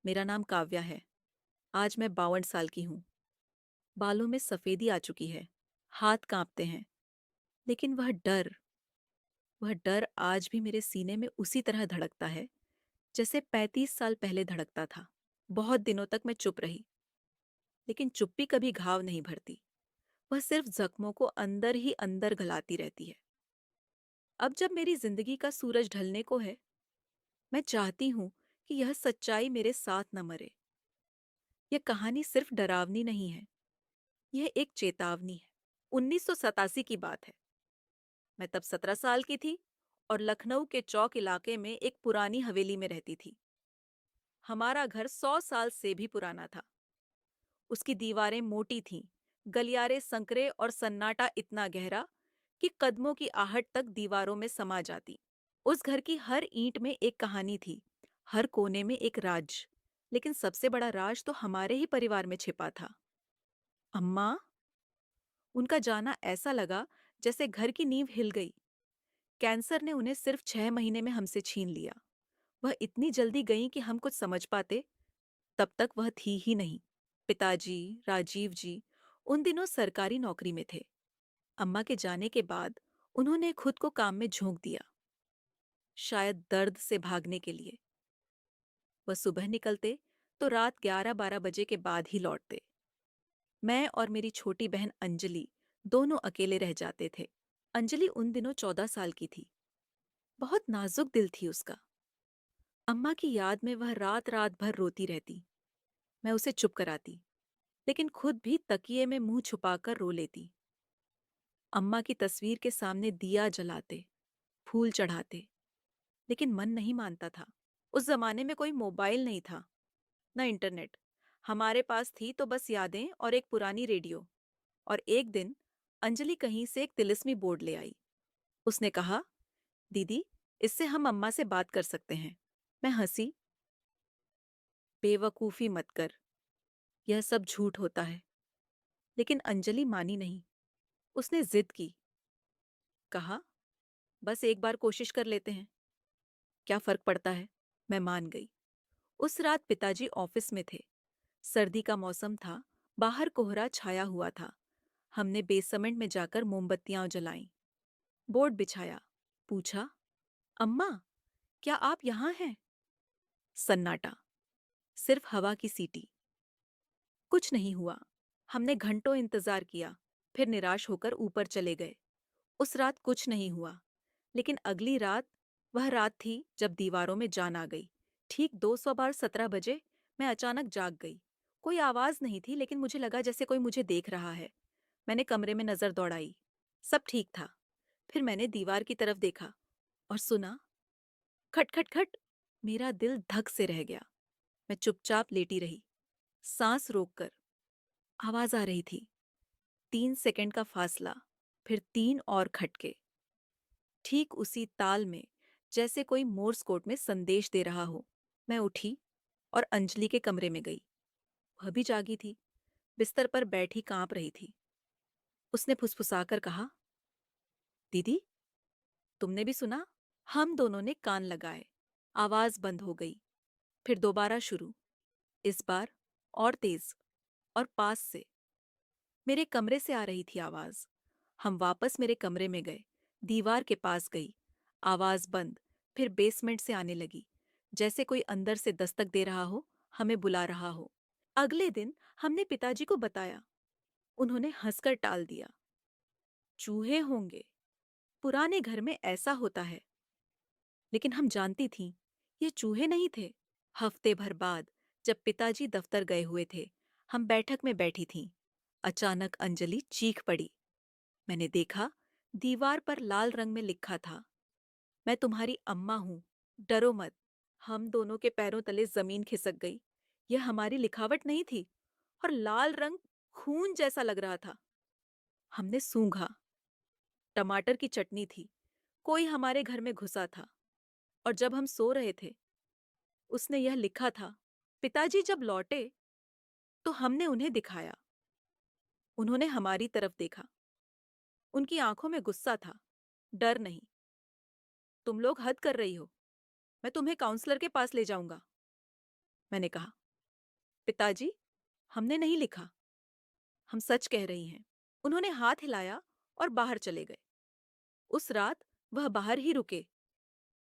मेरा नाम काव्या है। आज मैं 52 साल की हूँ। बालों में सफेदी आ चुकी है। हाथ कांपते हैं। लेकिन वह डर आज भी मेरे सीने में उसी तरह धड़कता है जैसे 35 साल पहले धड़कता था। बहुत दिनों तक मैं चुप रही, लेकिन चुप्पी कभी घाव नहीं भरती। वह सिर्फ जख्मों को अंदर ही अंदर गलाती रहती है। अब जब मेरी जिंदगी का सूरज ढलने को है, मैं चाहती हूँ कि यह सच्चाई मेरे साथ न मरे। यह कहानी सिर्फ डरावनी नहीं है, यह एक चेतावनी है। 1987 की बात है। मैं तब 17 साल की थी और लखनऊ के चौक इलाके में एक पुरानी हवेली में रहती थी। हमारा घर 100 साल से भी पुराना था। उसकी दीवारें मोटी थीं, गलियारे संकरे और सन्नाटा इतना गहरा कि कदमों की आहट तक दीवारों में समा जाती। उस घर की हर ईंट में एक कहानी थी, हर कोने में एक राज। लेकिन सबसे बड़ा राज तो हमारे ही परिवार में छिपा था। अम्मा, उनका जाना ऐसा लगा जैसे घर की नींव हिल गई। कैंसर ने उन्हें सिर्फ 6 महीने में हमसे छीन लिया। वह इतनी जल्दी गईं कि हम कुछ समझ पाते, तब तक वह थी ही नहीं। पिताजी, राजीव जी, उन दिनों सरकारी नौकरी में थे। अम्मा के जाने के बाद उन्होंने खुद को काम में झोंक दिया, शायद दर्द से भागने के लिए। वह सुबह निकलते तो रात 11-12 बजे के बाद ही लौटते। मैं और मेरी छोटी बहन अंजलि दोनों अकेले रह जाते थे। अंजलि उन दिनों 14 साल की थी। बहुत नाजुक दिल थी उसका। अम्मा की याद में वह रात रात भर रोती रहती। मैं उसे चुप कराती, लेकिन खुद भी तकिए में मुंह छुपाकर रो लेती। अम्मा की तस्वीर के सामने दिया जलाते, फूल चढ़ाते, लेकिन मन नहीं मानता था। उस जमाने में कोई मोबाइल नहीं था, न इंटरनेट। हमारे पास थी तो बस यादें और एक पुरानी रेडियो। और एक दिन अंजलि कहीं से एक तिलिस्मी बोर्ड ले आई। उसने कहा, दीदी, इससे हम अम्मा से बात कर सकते हैं। मैं हंसी। बेवकूफी मत कर, यह सब झूठ होता है। लेकिन अंजलि मानी नहीं। उसने जिद की। कहा, बस एक बार कोशिश कर लेते हैं, क्या फर्क पड़ता है। मैं मान गई। उस रात पिताजी ऑफिस में थे। सर्दी का मौसम था। बाहर कोहरा छाया हुआ था। हमने बेसमेंट में जाकर मोमबत्तियां जलाईं, बोर्ड बिछाया। पूछा, अम्मा, क्या आप यहाँ हैं? सन्नाटा, सिर्फ हवा की सीटी। कुछ नहीं हुआ। हमने घंटों इंतजार किया, फिर निराश होकर ऊपर चले गए। उस रात कुछ नहीं हुआ। लेकिन अगली रात, वह रात थी जब दीवारों में जान आ गई। ठीक 200 बार 17 बजे मैं अचानक जाग गई। कोई आवाज नहीं थी, लेकिन मुझे लगा जैसे कोई मुझे देख रहा है। मैंने कमरे में नजर दौड़ाई। सब ठीक था। फिर मैंने दीवार की तरफ देखा और सुना, खट खट खट। मेरा दिल धक से रह गया। मैं चुपचाप लेटी रही, सांस रोककर। आवाज आ रही थी। 3 सेकंड का फासला, फिर 3 और खटके। ठीक उसी ताल में, जैसे कोई मोर्स कोड में संदेश दे रहा हो। मैं उठी और अंजलि के कमरे में गई। वह भी जागी थी, बिस्तर पर बैठी कांप रही थी। उसने फुसफुसाकर कहा, दीदी, तुमने भी सुना? हम दोनों ने कान लगाए। आवाज बंद हो गई। फिर दोबारा शुरू। इस बार और तेज और पास से। मेरे कमरे से आ रही थी आवाज। हम वापस मेरे कमरे में गए। दीवार के पास गई। आवाज बंद। फिर बेसमेंट से आने लगी, जैसे कोई अंदर से दस्तक दे रहा हो, हमें बुला रहा हो। अगले दिन हमने पिताजी को बताया। उन्होंने हंसकर टाल दिया। चूहे होंगे, पुराने घर में ऐसा होता है। लेकिन हम जानती थीं, ये चूहे नहीं थे। हफ्ते भर बाद, जब पिताजी दफ्तर गए हुए थे, हम बैठक में बैठी थीं। अचानक अंजलि चीख पड़ी। मैंने देखा, दीवार पर लाल रंग में लिखा था, मैं तुम्हारी अम्मा हूं, डरो मत। हम दोनों के पैरों तले जमीन खिसक गई। यह हमारी लिखावट नहीं थी, और लाल रंग खून जैसा लग रहा था। हमने सूंघा। टमाटर की चटनी थी। कोई हमारे घर में घुसा था। और जब हम सो रहे थे, उसने यह लिखा था। पिताजी जब लौटे तो हमने उन्हें दिखाया। उन्होंने हमारी तरफ देखा। उनकी आंखों में गुस्सा था, डर नहीं। तुम लोग हद कर रही हो, मैं तुम्हें काउंसलर के पास ले जाऊंगा। मैंने कहा। पिताजी, हमने नहीं लिखा। हम सच कह रही हैं। उन्होंने हाथ हिलाया और बाहर चले गए। उस रात वह बाहर ही रुके।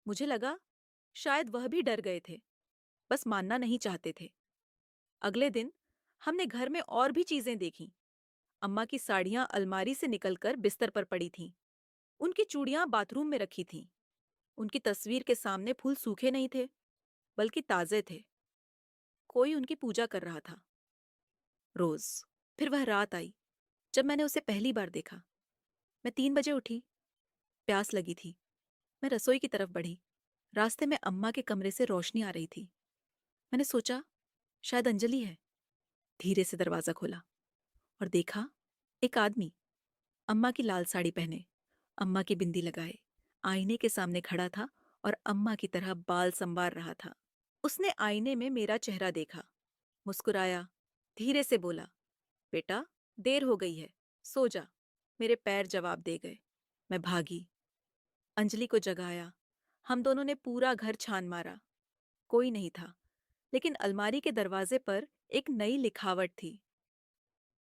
मुझे लगा शायद वह भी डर गए थे, बस मानना नहीं चाहते थे। अगले दिन हमने घर में और भी चीजें देखीं। अम्मा की साड़ियां अलमारी से निकलकर बिस्तर पर पड़ी थीं। उनकी चूड़ियां बाथरूम में रखी थीं। उनकी तस्वीर के सामने फूल सूखे नहीं थे, बल्कि ताजे थे। कोई उनकी पूजा कर रहा था। रोज। फिर वह रात आई जब मैंने उसे पहली बार देखा। मैं 3 बजे उठी। प्यास लगी थी। मैं रसोई की तरफ बढ़ी। रास्ते में अम्मा के कमरे से रोशनी आ रही थी। मैंने सोचा शायद अंजलि है। धीरे से दरवाजा खोला और देखा एक आदमी, अम्मा की लाल साड़ी पहने, अम्मा की बिंदी लगाए, आईने के सामने खड़ा था और अम्मा की तरह बाल संवार रहा था। उसने आईने में मेरा चेहरा देखा, मुस्कुराया, धीरे से बोला, बेटा, देर हो गई है, सो जा। मेरे पैर जवाब दे गए। मैं भागी, अंजलि को जगाया। हम दोनों ने पूरा घर छान मारा। कोई नहीं था, लेकिन अलमारी के दरवाजे पर एक नई लिखावट थी।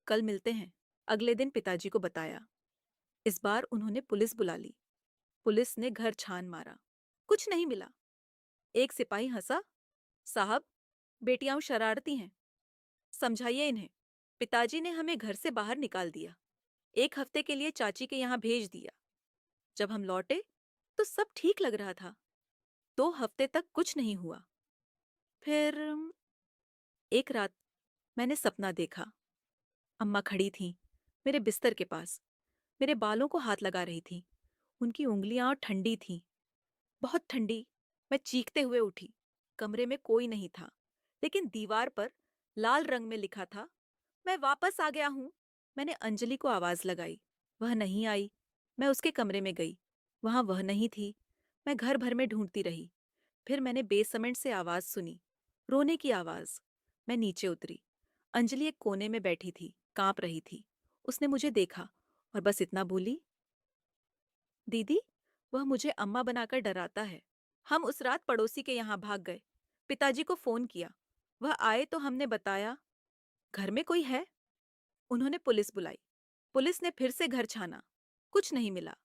कल मिलते हैं। अगले दिन पिताजी को बताया। इस बार उन्होंने पुलिस बुला ली। पुलिस ने घर छान मारा। कुछ नहीं मिला। एक सिपाही हंसा, साहब, बेटियां शरारती हैं, समझाइए इन्हें। पिताजी ने हमें घर से बाहर निकाल दिया। 1 हफ्ते के लिए चाची के यहाँ भेज दिया। जब हम लौटे तो सब ठीक लग रहा था। 2 हफ्ते तक कुछ नहीं हुआ। फिर एक रात मैंने सपना देखा। अम्मा खड़ी थीं मेरे बिस्तर के पास, मेरे बालों को हाथ लगा रही थीं। उनकी उंगलियां ठंडी थीं, बहुत ठंडी। मैं चीखते हुए उठी। कमरे में कोई नहीं था, लेकिन दीवार पर लाल रंग में लिखा था, मैं वापस आ गया हूं। मैंने अंजलि को आवाज लगाई। वह नहीं आई। मैं उसके कमरे में गई। वहां वह नहीं थी। मैं घर भर में ढूंढती रही। फिर मैंने बेसमेंट से आवाज सुनी, रोने की आवाज। मैं नीचे उतरी। अंजलि एक कोने में बैठी थी, कांप रही थी। उसने मुझे देखा और बस इतना बोली, दीदी, वह मुझे अम्मा बनाकर डराता है। हम उस रात पड़ोसी के यहाँ भाग गए। पिताजी को फोन किया। वह आए तो हमने बताया, घर में कोई है। उन्होंने पुलिस बुलाई। पुलिस ने फिर से घर छाना। कुछ नहीं मिला।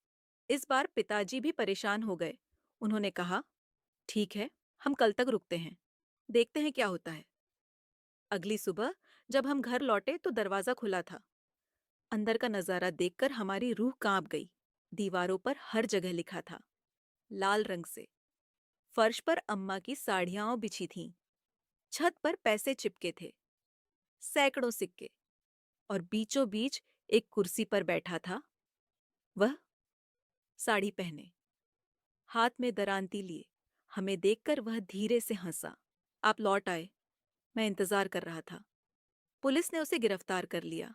इस बार पिताजी भी परेशान हो गए। उन्होंने कहा, ठीक है, हम कल तक रुकते हैं, देखते हैं क्या होता है। अगली सुबह जब हम घर लौटे तो दरवाजा खुला था। अंदर का नजारा देखकर हमारी रूह कांप गई। दीवारों पर हर जगह लिखा था, लाल रंग से। फर्श पर अम्मा की साड़ियां बिछी थीं। छत पर पैसे चिपके थे, सैकड़ों सिक्के। और बीचों बीच एक कुर्सी पर बैठा था वह, साड़ी पहने, हाथ में दरांती लिए। हमें देखकर वह धीरे से हंसा। आप लौट आए। मैं इंतजार कर रहा था। पुलिस ने उसे गिरफ्तार कर लिया।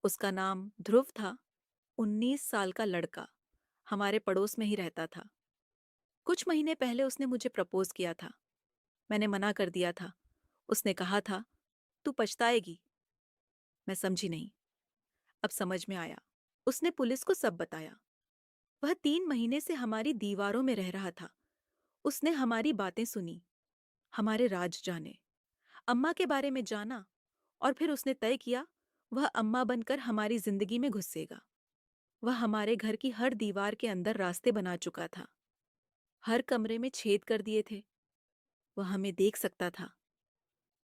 उसका नाम ध्रुव था। 19 साल का लड़का। हमारे पड़ोस में ही रहता था। कुछ महीने पहले उसने मुझे प्रपोज किया था। मैंने मना कर दिया था। उसने कहा था, तू पछताएगी। मैं समझी नहीं। अब समझ में आया। उसने पुलिस को सब बताया। वह 3 महीने से हमारी दीवारों में रह रहा था। उसने हमारी बातें सुनी, हमारे राज जाने, अम्मा के बारे में जाना। और फिर उसने तय किया, वह अम्मा बनकर हमारी जिंदगी में घुसेगा। वह हमारे घर की हर दीवार के अंदर रास्ते बना चुका था। हर कमरे में छेद कर दिए थे। वह हमें देख सकता था,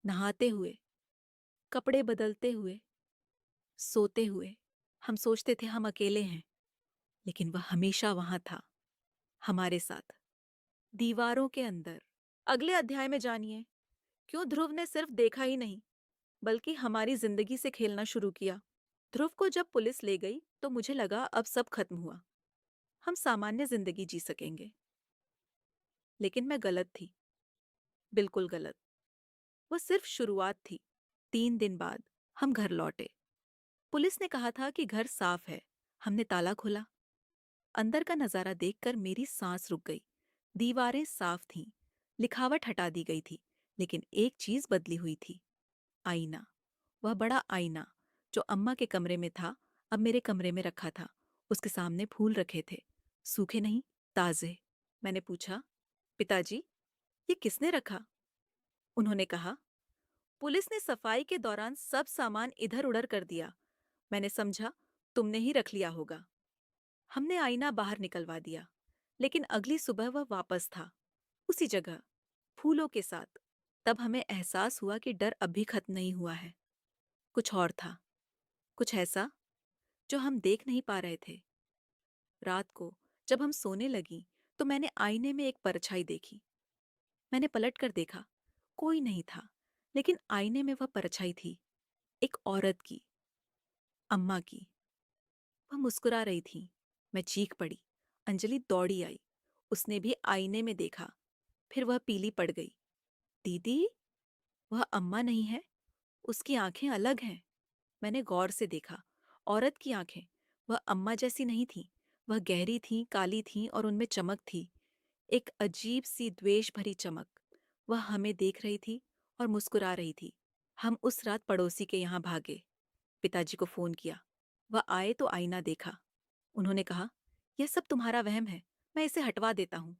नहाते हुए, कपड़े बदलते हुए, सोते हुए। हम सोचते थे हम अकेले हैं, लेकिन वह हमेशा वहां था, हमारे साथ, दीवारों के अंदर। अगले अध्याय में जानिए क्यों ध्रुव ने सिर्फ देखा ही नहीं, बल्कि हमारी जिंदगी से खेलना शुरू किया। ध्रुव को जब पुलिस ले गई तो मुझे लगा अब सब खत्म हुआ, हम सामान्य जिंदगी जी सकेंगे। लेकिन मैं गलत थी, बिल्कुल गलत। वो सिर्फ शुरुआत थी। 3 दिन बाद हम घर लौटे। पुलिस ने कहा था कि घर साफ है। हमने ताला खोला। अंदर का नजारा देखकर मेरी सांस रुक गई। दीवारें साफ थीं, लिखावट हटा दी गई थी, लेकिन एक चीज बदली हुई थी, आईना। वह बड़ा आईना जो अम्मा के कमरे में था, अब मेरे कमरे में रखा था। उसके सामने फूल रखे थे, सूखे नहीं, ताजे। मैंने पूछा, पिताजी, ये किसने रखा? उन्होंने कहा, पुलिस ने सफाई के दौरान सब सामान इधर उधर कर दिया। मैंने समझा तुमने ही रख लिया होगा। हमने आईना बाहर निकलवा दिया, लेकिन अगली सुबह वह वापस था, उसी जगह, फूलों के साथ। तब हमें एहसास हुआ कि डर अब भी खत्म नहीं हुआ है। कुछ और था, कुछ ऐसा जो हम देख नहीं पा रहे थे। रात को जब हम सोने लगी, तो मैंने आईने में एक परछाई देखी। मैंने पलट कर देखा, कोई नहीं था, लेकिन आईने में वह परछाई थी, एक औरत की, अम्मा की। वह मुस्कुरा रही थी। मैं चीख पड़ी। अंजलि दौड़ी आई। उसने भी आईने में देखा। फिर वह पीली पड़ गई। दीदी, वह अम्मा नहीं है, उसकी आंखें अलग हैं। मैंने गौर से देखा। औरत की आंखें, वह अम्मा जैसी नहीं थीं। वह गहरी थीं, काली थीं और उनमें चमक थी, एक अजीब सी द्वेष भरी चमक। वह हमें देख रही थी और मुस्कुरा रही थी। हम उस रात पड़ोसी के यहाँ भागे। पिताजी को फोन किया। वह आए तो आईना देखा। उन्होंने कहा, यह सब तुम्हारा वहम है, मैं इसे हटवा देता हूँ।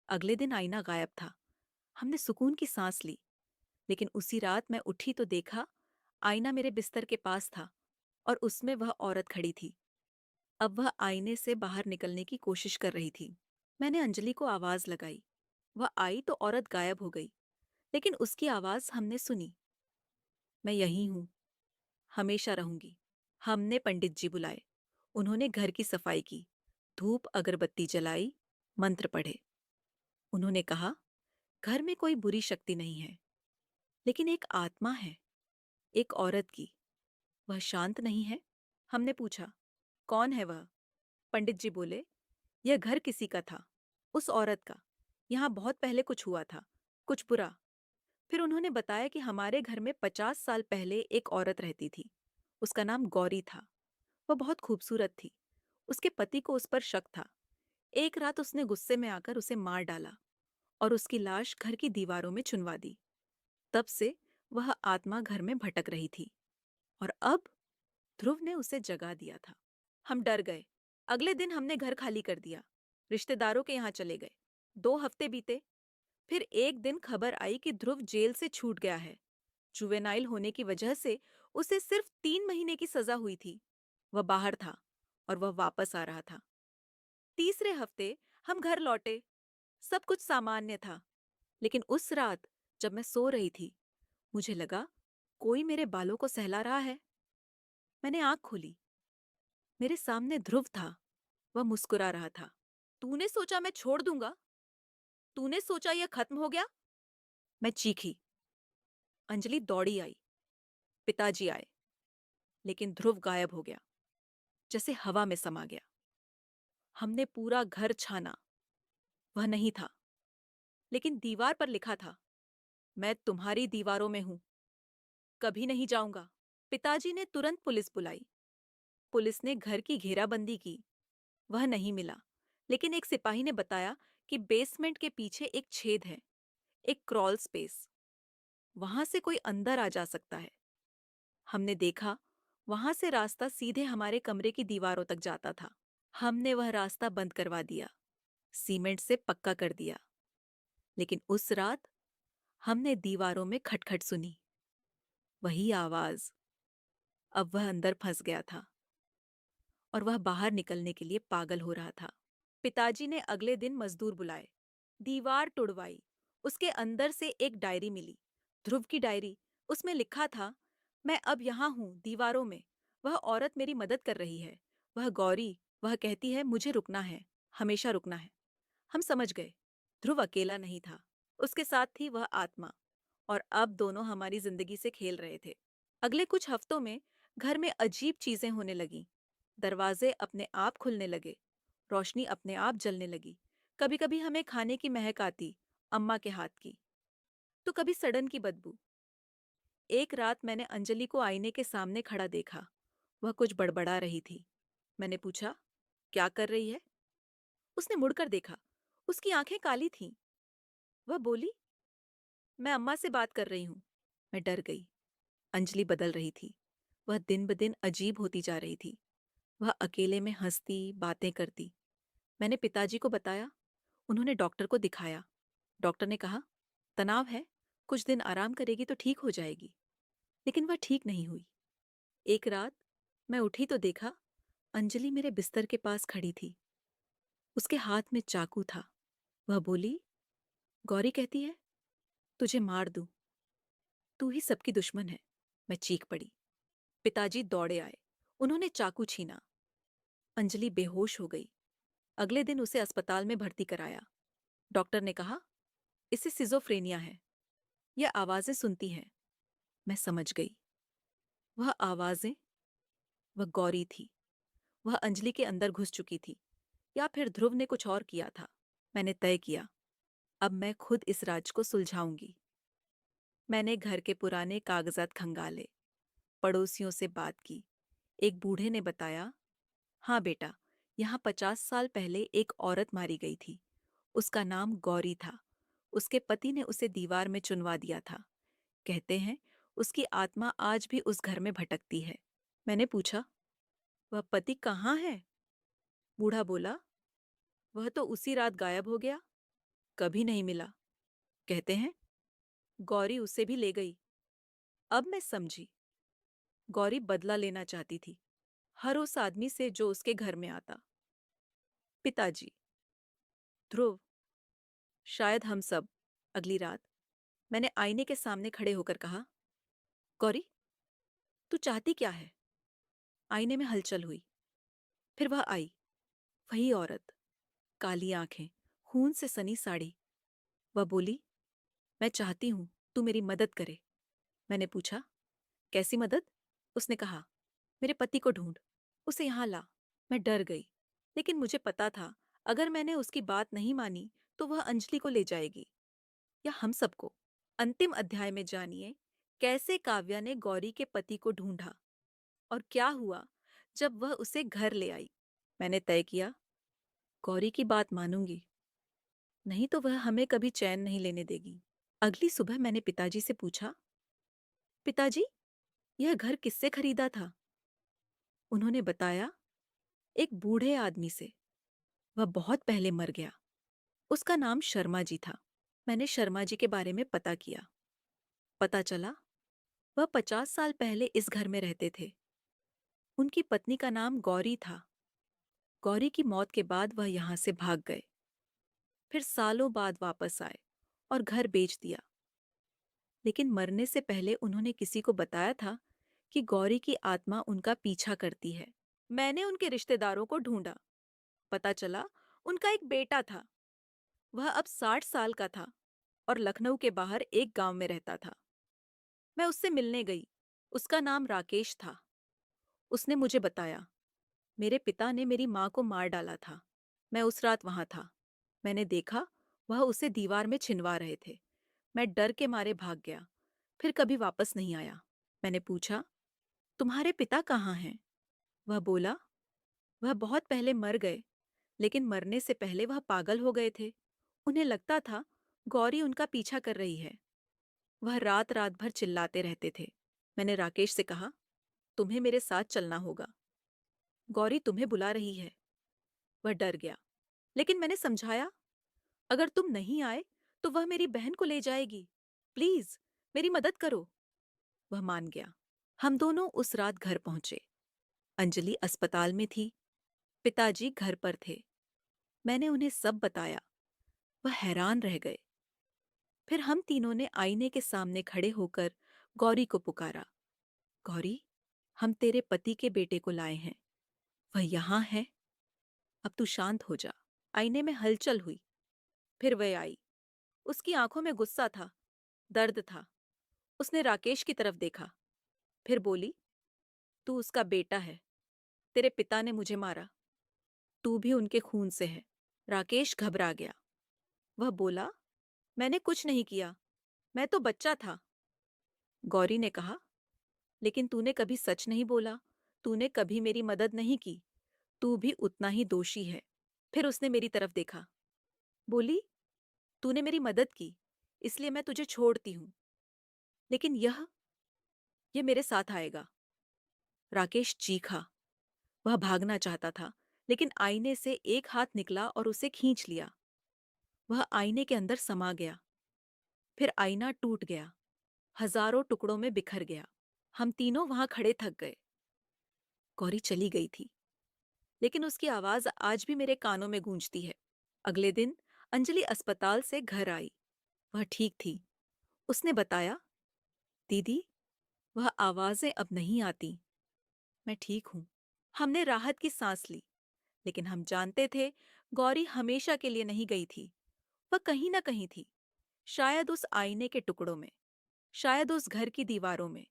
अगले दिन आईना गायब था। हमने सुकून की सांस ली। लेकिन उसी रात मैं उठी तो देखा, आईना मेरे बिस्तर के पास था और उसमें वह औरत खड़ी थी। अब वह आईने से बाहर निकलने की कोशिश कर रही थी। मैंने अंजलि को आवाज लगाई। वह आई तो औरत गायब हो गई, लेकिन उसकी आवाज हमने सुनी। मैं यही हूँ, हमेशा रहूंगी। हमने पंडित जी बुलाए। उन्होंने घर की सफाई की, धूप अगरबत्ती जलाई, मंत्र पढ़े। उन्होंने कहा, घर में कोई बुरी शक्ति नहीं है, लेकिन एक आत्मा है, एक औरत की। वह शांत नहीं है। हमने पूछा, कौन है वह? पंडित जी बोले, यह घर किसी का था, उस औरत का। यहाँ बहुत पहले कुछ हुआ था, कुछ बुरा। फिर उन्होंने बताया कि हमारे घर में 50 साल पहले एक औरत रहती थी। उसका नाम गौरी था। वह बहुत खूबसूरत थी। उसके पति को उस पर शक था। एक रात उसने गुस्से में आकर उसे मार डाला और उसकी लाश घर की दीवारों में चुनवा दी। तब से वह आत्मा घर में भटक रही थी। और अब ध्रुव ने उसे जगा दिया था। हम डर गए। अगले दिन हमने घर खाली कर दिया, रिश्तेदारों के यहाँ चले गए। 2 हफ्ते बीते। फिर एक दिन खबर आई कि ध्रुव जेल से छूट गया है। जुवेनाइल होने की वजह से उसे सिर्फ 3 महीने की सजा हुई थी। वह बाहर था और वह वापस आ रहा था। तीसरे हफ्ते हम घर लौटे। सब कुछ सामान्य था। लेकिन उस रात जब मैं सो रही थी, मुझे लगा कोई मेरे बालों को सहला रहा है। मैंने आंख खोली। मेरे सामने ध्रुव था। वह मुस्कुरा रहा था। तूने सोचा मैं छोड़ दूंगा? तूने सोचा यह खत्म हो गया? मैं चीखी। अंजलि दौड़ी आई। पिताजी आए। लेकिन ध्रुव गायब हो गया, जैसे हवा में समा गया। हमने पूरा घर छाना। वह नहीं था। लेकिन दीवार पर लिखा था, मैं तुम्हारी दीवारों में हूं, कभी नहीं जाऊंगा। पिताजी ने तुरंत पुलिस बुलाई। पुलिस ने घर की घेराबंदी की। वह नहीं मिला। लेकिन एक सिपाही ने बताया कि बेसमेंट के पीछे एक छेद है, एक क्रॉल स्पेस। वहां से कोई अंदर आ जा सकता है। हमने देखा, वहां से रास्ता सीधे हमारे कमरे की दीवारों तक जाता था। हमने वह रास्ता बंद करवा दिया, सीमेंट से पक्का कर दिया। लेकिन उस रात हमने दीवारों में खटखट सुनी, वही आवाज। अब वह अंदर फंस गया था और वह बाहर निकलने के लिए पागल हो रहा था। पिताजी ने अगले दिन मजदूर बुलाए, दीवार तुड़वाई। उसके अंदर से एक डायरी मिली, ध्रुव की डायरी। उसमें लिखा था, मैं अब यहाँ हूँ दीवारों में। वह औरत मेरी मदद कर रही है। वह गौरी, वह कहती है मुझे रुकना है, हमेशा रुकना है। हम समझ गए, ध्रुव अकेला नहीं था, उसके साथ थी वह आत्मा। और अब दोनों हमारी जिंदगी से खेल रहे थे। अगले कुछ हफ्तों में घर में अजीब चीजें होने लगीं। दरवाजे अपने आप खुलने लगे, रोशनी अपने आप जलने लगी। कभी कभी हमें खाने की महक आती, अम्मा के हाथ की, तो कभी सड़न की बदबू। एक रात मैंने अंजलि को आईने के सामने खड़ा देखा। वह कुछ बड़बड़ा रही थी। मैंने पूछा, क्या कर रही है? उसने मुड़कर देखा। उसकी आंखें काली थीं। वह बोली, मैं अम्मा से बात कर रही हूँ। मैं डर गई। अंजलि बदल रही थी। वह दिन ब दिन अजीब होती जा रही थी। वह अकेले में हंसती, बातें करती। मैंने पिताजी को बताया। उन्होंने डॉक्टर को दिखाया। डॉक्टर ने कहा, तनाव है, कुछ दिन आराम करेगी तो ठीक हो जाएगी। लेकिन वह ठीक नहीं हुई। एक रात मैं उठी तो देखा अंजलि मेरे बिस्तर के पास खड़ी थी। उसके हाथ में चाकू था। वह बोली, गौरी कहती है तुझे मार दूं, तू ही सबकी दुश्मन है। मैं चीख पड़ी। पिताजी दौड़े आए। उन्होंने चाकू छीना। अंजलि बेहोश हो गई। अगले दिन उसे अस्पताल में भर्ती कराया। डॉक्टर ने कहा, इसे सिजोफ्रेनिया है। यह आवाजें सुनती है। मैं समझ गई। वह आवाजें, वह गौरी थी। वह अंजलि के अंदर घुस चुकी थी, या फिर ध्रुव ने कुछ और किया था। मैंने तय किया, अब मैं खुद इस राज को सुलझाऊंगी। मैंने घर के पुराने कागजात खंगाले, पड़ोसियों से बात की। एक बूढ़े ने बताया, हाँ बेटा, यहाँ 50 साल पहले एक औरत मारी गई थी। उसका नाम गौरी था। उसके पति ने उसे दीवार में चुनवा दिया था। कहते हैं उसकी आत्मा आज भी उस घर में भटकती है। मैंने पूछा, वह पति कहाँ है? बूढ़ा बोला, वह तो उसी रात गायब हो गया, कभी नहीं मिला। कहते हैं गौरी उसे भी ले गई। अब मैं समझी, गौरी बदला लेना चाहती थी हर उस आदमी से जो उसके घर में आता। पिताजी, ध्रुव, शायद हम सब। अगली रात मैंने आईने के सामने खड़े होकर कहा, गौरी, तू चाहती क्या है? आईने में हलचल हुई। फिर वह आई, वही औरत, काली आंखें, खून से सनी साड़ी। वह बोली, मैं चाहती हूं तू मेरी मदद करे। मैंने पूछा, कैसी मदद? उसने कहा, मेरे पति को ढूंढ, उसे यहां ला। मैं डर गई, लेकिन मुझे पता था अगर मैंने उसकी बात नहीं मानी तो वह अंजलि को ले जाएगी, या हम सबको। अंतिम अध्याय में जानिए कैसे काव्या ने गौरी के पति को ढूंढा और क्या हुआ जब वह उसे घर ले आई। मैंने तय किया, गौरी की बात मानूंगी, नहीं तो वह हमें कभी चैन नहीं लेने देगी। अगली सुबह मैंने पिताजी से पूछा, पिताजी, यह घर किससे खरीदा था? उन्होंने बताया, एक बूढ़े आदमी से। वह बहुत पहले मर गया। उसका नाम शर्मा जी था। मैंने शर्मा जी के बारे में पता किया। पता चला वह 50 साल पहले इस घर में रहते थे। उनकी पत्नी का नाम गौरी था। गौरी की मौत के बाद वह यहां से भाग गए। फिर सालों बाद वापस आए और घर बेच दिया। लेकिन मरने से पहले उन्होंने किसी को बताया था कि गौरी की आत्मा उनका पीछा करती है। मैंने उनके रिश्तेदारों को ढूंढा। पता चला उनका एक बेटा था। वह अब 60 साल का था और लखनऊ के बाहर एक गांव में रहता था। मैं उससे मिलने गई। उसका नाम राकेश था। उसने मुझे बताया, मेरे पिता ने मेरी माँ को मार डाला था। मैं उस रात वहां था। मैंने देखा वह उसे दीवार में छिनवा रहे थे। मैं डर के मारे भाग गया। फिर कभी वापस नहीं आया। मैंने पूछा, तुम्हारे पिता कहाँ हैं? वह बोला, वह बहुत पहले मर गए, लेकिन मरने से पहले वह पागल हो गए थे। उन्हें लगता था गौरी उनका पीछा कर रही है। वह रात रात भर चिल्लाते रहते थे। मैंने राकेश से कहा, तुम्हें मेरे साथ चलना होगा। गौरी तुम्हें बुला रही है। वह डर गया, लेकिन मैंने समझाया, अगर तुम नहीं आए तो वह मेरी बहन को ले जाएगी। प्लीज मेरी मदद करो। वह मान गया। हम दोनों उस रात घर पहुंचे। अंजलि अस्पताल में थी। पिताजी घर पर थे। मैंने उन्हें सब बताया। वह हैरान रह गए। फिर हम तीनों ने आईने के सामने खड़े होकर गौरी को पुकारा, गौरी, हम तेरे पति के बेटे को लाए हैं। वह यहाँ है। अब तू शांत हो जा। आईने में हलचल हुई। फिर वह आई। उसकी आंखों में गुस्सा था, दर्द था। उसने राकेश की तरफ देखा। फिर बोली, तू उसका बेटा है। तेरे पिता ने मुझे मारा। तू भी उनके खून से है। राकेश घबरा गया। वह बोला, मैंने कुछ नहीं किया, मैं तो बच्चा था। गौरी ने कहा, लेकिन तूने कभी सच नहीं बोला। तूने कभी मेरी मदद नहीं की। तू भी उतना ही दोषी है। फिर उसने मेरी तरफ देखा। बोली, तूने मेरी मदद की, इसलिए मैं तुझे छोड़ती हूं। लेकिन यह मेरे साथ आएगा। राकेश चीखा। वह भागना चाहता था, लेकिन आईने से एक हाथ निकला और उसे खींच लिया। वह आईने के अंदर समा गया। फिर आईना टूट गया, हजारों टुकड़ों में बिखर गया। हम तीनों वहां खड़े थक गए। गौरी चली गई थी, लेकिन उसकी आवाज आज भी मेरे कानों में गूंजती है। अगले दिन अंजलि अस्पताल से घर आई। वह ठीक थी। उसने बताया, दीदी, वह आवाजें अब नहीं आती। मैं ठीक हूं। हमने राहत की सांस ली, लेकिन हम जानते थे गौरी हमेशा के लिए नहीं गई थी। वह कहीं ना कहीं थी। शायद उस आईने के टुकड़ों में, शायद उस घर की दीवारों में,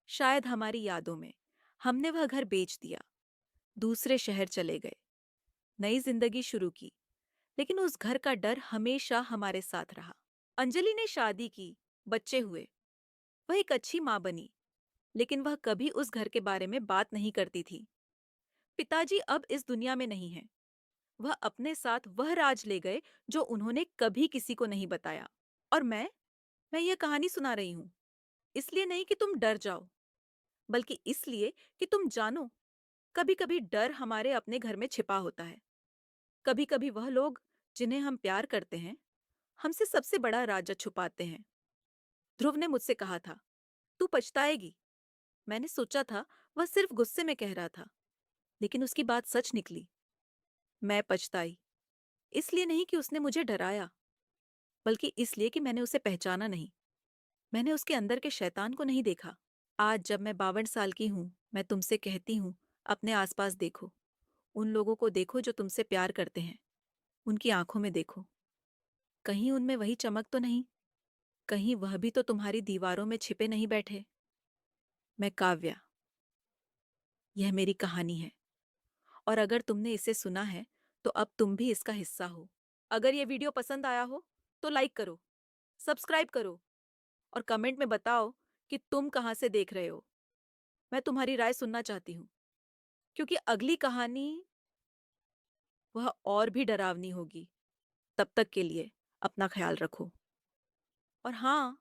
शायद हमारी यादों में। हमने वह घर बेच दिया, दूसरे शहर चले गए, नई जिंदगी शुरू की। लेकिन उस घर का डर हमेशा हमारे साथ रहा। अंजलि ने शादी की, बच्चे हुए। वह एक अच्छी माँ बनी, लेकिन वह कभी उस घर के बारे में बात नहीं करती थी। पिताजी अब इस दुनिया में नहीं हैं। वह अपने साथ वह राज ले गए जो उन्होंने कभी किसी को नहीं बताया। और मैं यह कहानी सुना रही हूं, इसलिए नहीं कि तुम डर जाओ, बल्कि इसलिए कि तुम जानो, कभी कभी डर हमारे अपने घर में छिपा होता है। कभी कभी वह लोग जिन्हें हम प्यार करते हैं, हमसे सबसे बड़ा राज छुपाते हैं। ध्रुव ने मुझसे कहा था, तू पछताएगी। मैंने सोचा था वह सिर्फ गुस्से में कह रहा था, लेकिन उसकी बात सच निकली। मैं पछताई, इसलिए नहीं कि उसने मुझे डराया, बल्कि इसलिए कि मैंने उसे पहचाना नहीं। मैंने उसके अंदर के शैतान को नहीं देखा। आज जब मैं 52 साल की हूं, मैं तुमसे कहती हूँ, अपने आसपास देखो। उन लोगों को देखो जो तुमसे प्यार करते हैं। उनकी आंखों में देखो। कहीं उनमें वही चमक तो नहीं? कहीं वह भी तो तुम्हारी दीवारों में छिपे नहीं बैठे? मैं काव्या। यह मेरी कहानी है, और अगर तुमने इसे सुना है तो अब तुम भी इसका हिस्सा हो। अगर यह वीडियो पसंद आया हो तो लाइक करो, सब्सक्राइब करो, और कमेंट में बताओ कि तुम कहां से देख रहे हो। मैं तुम्हारी राय सुनना चाहती हूँ, क्योंकि अगली कहानी वह और भी डरावनी होगी। तब तक के लिए अपना ख्याल रखो। और हाँ,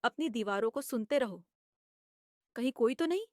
अपनी दीवारों को सुनते रहो। कहीं कोई तो नहीं